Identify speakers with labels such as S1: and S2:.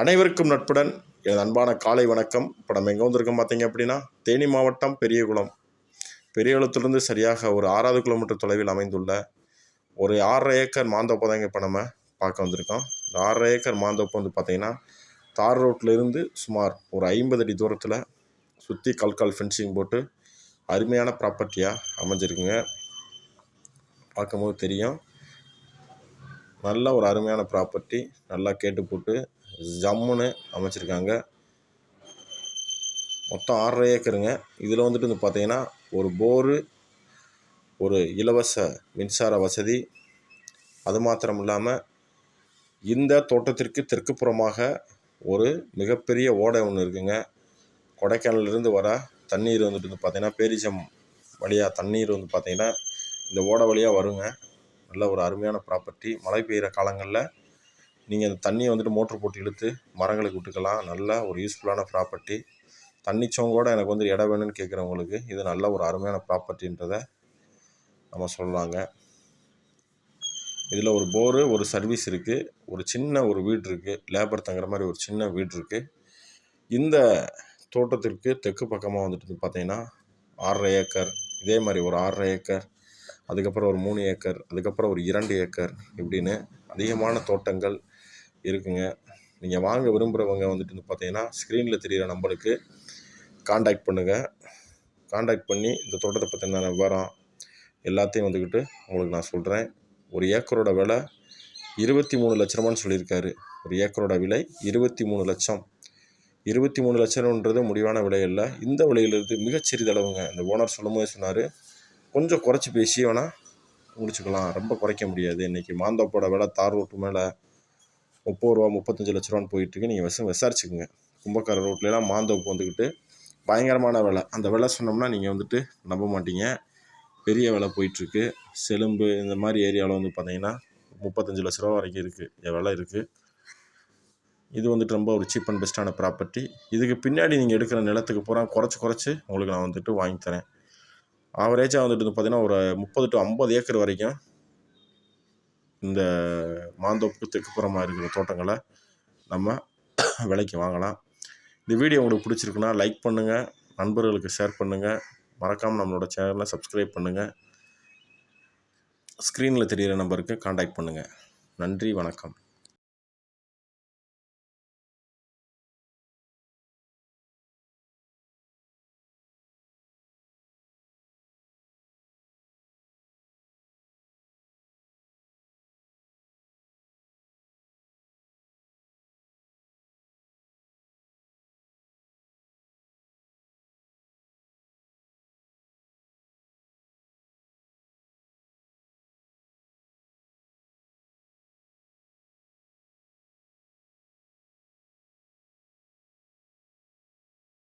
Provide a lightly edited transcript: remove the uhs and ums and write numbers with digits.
S1: அனைவருக்கும் நட்புடன் எனது அன்பான காலை வணக்கம். இப்போ நம்ம எங்கே வந்திருக்கோம் பார்த்தீங்க அப்படின்னா, தேனி மாவட்டம் பெரியகுளம். பெரியகுளத்திலிருந்து சரியாக ஒரு 6 கிலோமீட்டர் தொலைவில் அமைந்துள்ள ஒரு 6.5 ஏக்கர் மாந்தோப்பை தாங்க இப்போ நம்ம பார்க்க வந்திருக்கோம். இந்த 6.5 ஏக்கர் மாந்தோப்பு வந்து பார்த்திங்கன்னா, தார் ரோட்டிலிருந்து சுமார் ஒரு 50 அடி தூரத்தில் சுற்றி கல்கால் ஃபென்சிங் போட்டு அருமையான ப்ராப்பர்ட்டியாக அமைஞ்சிருக்குங்க. பார்க்கும்போது தெரியும், நல்ல ஒரு அருமையான ப்ராப்பர்ட்டி. நல்லா கேட்டு போட்டு ஜம்முன்னு அமைச்சிருக்காங்க. மொத்தம் 6.5 ஏக்கருங்க. இதில் வந்துட்டு வந்து பார்த்திங்கன்னா, ஒரு போரு, ஒரு இலவச மின்சார வசதி, அது மாத்திரம் இல்லாமல் இந்த தோட்டத்திற்கு தெற்கு புறமாக ஒரு மிகப்பெரிய ஓடை ஒன்று இருக்குங்க. கொடைக்கானலிருந்து வர தண்ணீர் வந்துட்டு வந்து பார்த்திங்கன்னா, பேரிஜம் வழியாக தண்ணீர் வந்து பார்த்திங்கன்னா இந்த ஓடை வழியாக வருங்க. நல்ல ஒரு அருமையான ப்ராப்பர்ட்டி. மழை பெய்கிற காலங்களில் நீங்கள் அந்த தண்ணியை வந்துட்டு மோட்ரு போட்டு இழுத்து மரங்களுக்கு விட்டுக்கலாம். நல்ல ஒரு யூஸ்ஃபுல்லான ப்ராப்பர்ட்டி. தண்ணிச்சோங்கோடு எனக்கு வந்து இடம் வேணும்னு கேட்குறவங்களுக்கு இது நல்ல ஒரு அருமையான ப்ராப்பர்ட்டின்றதை நம்ம சொல்லலாங்க. இதில் ஒரு போரு, ஒரு சர்வீஸ் இருக்குது, ஒரு சின்ன ஒரு வீடு இருக்குது, லேபர் தங்குற மாதிரி ஒரு சின்ன வீடு இருக்குது. இந்த தோட்டத்திற்கு தெற்கு பக்கமாக வந்துட்டு பார்த்தீங்கன்னா 6.5 ஏக்கர், இதே மாதிரி ஒரு 6.5 ஏக்கர், அதுக்கப்புறம் ஒரு 3 ஏக்கர், அதுக்கப்புறம் ஒரு 2 ஏக்கர், இப்படின்னு அதிகமான தோட்டங்கள் இருக்குங்க. நீங்கள் வாங்க விரும்புகிறவங்க வந்துட்டு பார்த்தீங்கன்னா, ஸ்க்ரீனில் தெரிகிற நம்பருக்கு காண்டாக்ட் பண்ணுங்கள். காண்டாக்ட் பண்ணி இந்த தோட்டத்தை பற்றின விவரம் எல்லாத்தையும் வந்துக்கிட்டு உங்களுக்கு நான் சொல்கிறேன். ஒரு ஏக்கரோட விலை 23 லட்ச ரூபான்னு சொல்லியிருக்காரு. ஒரு ஏக்கரோட விலை 23 லட்சம். 23 லட்சம்ன்றது முடிவான விலை இல்லை. இந்த விலையிலிருந்து மிகச்சிறிதளவுங்க. இந்த ஓனர் சொல்லும்போது சொன்னார், கொஞ்சம் குறைச்சி பேசி வேணால் முடிச்சுக்கலாம், ரொம்ப குறைக்க முடியாது. இன்றைக்கி மாந்தோப்போட விலை தார் ரோட்டு மேலே 30 ரூபா 35 லட்ச ரூபான்னு போயிட்டுருக்கு. நீங்கள் விசாரிச்சுக்குங்க. கும்பக்கார ரோட்லலாம் மாந்தோப்பு வந்துக்கிட்டு பயங்கரமான விலை. அந்த விலை சொன்னோம்னா நீங்கள் வந்துட்டு நம்ப மாட்டீங்க. பெரிய விலை போயிட்டுருக்கு. செலும்பு இந்த மாதிரி ஏரியாவில் வந்து பார்த்திங்கன்னா 35 லட்ச ரூபா வரைக்கும் இருக்குது, விலை இருக்குது. இது வந்துட்டு ரொம்ப ஒரு சீப் அண்ட் பெஸ்ட்டான ப்ராப்பர்ட்டி. இதுக்கு பின்னாடி நீங்கள் எடுக்கிற நிலத்துக்கு பூரா குறைச்சி உங்களுக்கு நான் வந்துட்டு வாங்கி தரேன். ஆவரேஜாக வந்துட்டு பார்த்திங்கன்னா ஒரு 30 to 50 ஏக்கர் வரைக்கும் இந்த மாந்தோப்புக்கு தெற்குப்புறமாக இருக்கிற தோட்டங்களை நம்ம விலைக்கு வாங்கலாம். இந்த வீடியோ உங்களுக்கு பிடிச்சிருக்குன்னா லைக் பண்ணுங்கள், நண்பர்களுக்கு ஷேர் பண்ணுங்கள், மறக்காமல் நம்மளோட சேனலை சப்ஸ்கிரைப் பண்ணுங்கள். ஸ்க்ரீனில் தெரிகிற நம்பருக்கு காண்டாக்ட் பண்ணுங்கள். நன்றி, வணக்கம்.